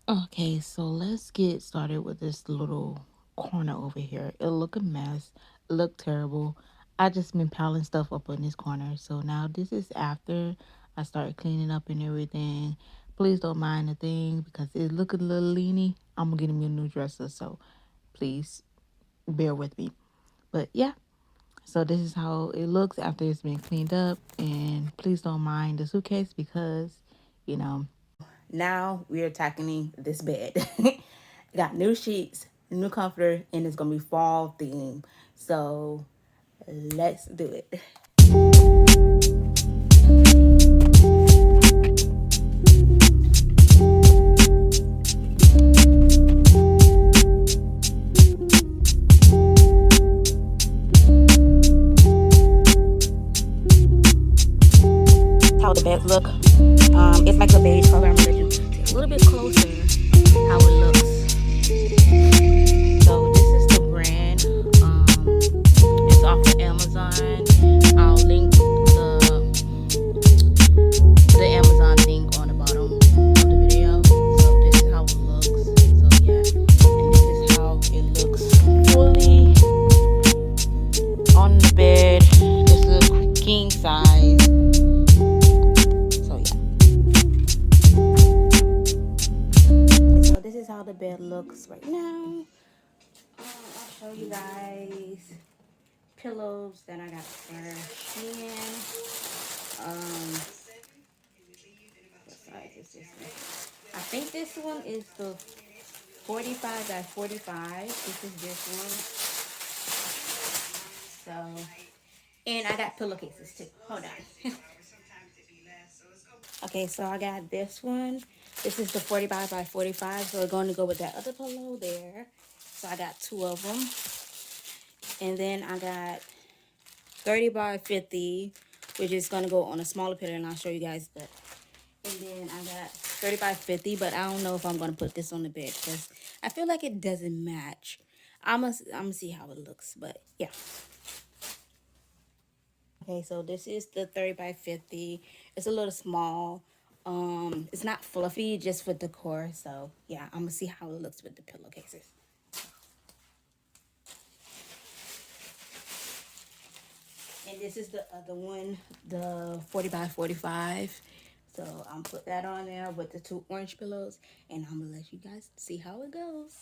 Okay, so let's get started with this little corner over here. It look a mess. It look terrible. I just been piling stuff up in this corner. So now this is after I started cleaning up and everything. Please don't mind the thing because it look a little leany. I'm gonna get me a new dresser, so please bear with me. But yeah, so this is how it looks after it's been cleaned up. And please don't mind the suitcase because, you know. Now we are tackling this bed. Got new sheets, new comforter, and it's gonna be fall theme. So let's do it. How the beds look. It's like a beige color. I'm gonna let you see a little bit closer how it looks. So this is the brand. It's off of Amazon. I'll link the Amazon link on the bottom of the video. So this is how it looks. So yeah, and this is how it looks fully on the bed. This is a king size. So yeah. So this is how the bed looks right now. I'll show you guys pillows that I got first. What size is this one? I think this one is the 45 by 45. This is this one. So, and I got pillowcases too. Hold on. Okay, so I got this one. This is the 45 by 45. So we're going to go with that other pillow there. So I got two of them. And then I got 30 by 50, which is going to go on a smaller pillow, and I'll show you guys that. And then I got 30 by 50, but I don't know if I'm going to put this on the bed because I feel like it doesn't match. I'm gonna see how it looks, but yeah. Okay, so this is the 30 by 50. It's a little small. It's not fluffy, just for decor. So yeah, I'm gonna see how it looks with the pillowcases. And this is the other one, the 40 by 45. So I'm put that on there with the two orange pillows, and I'm gonna let you guys see how it goes.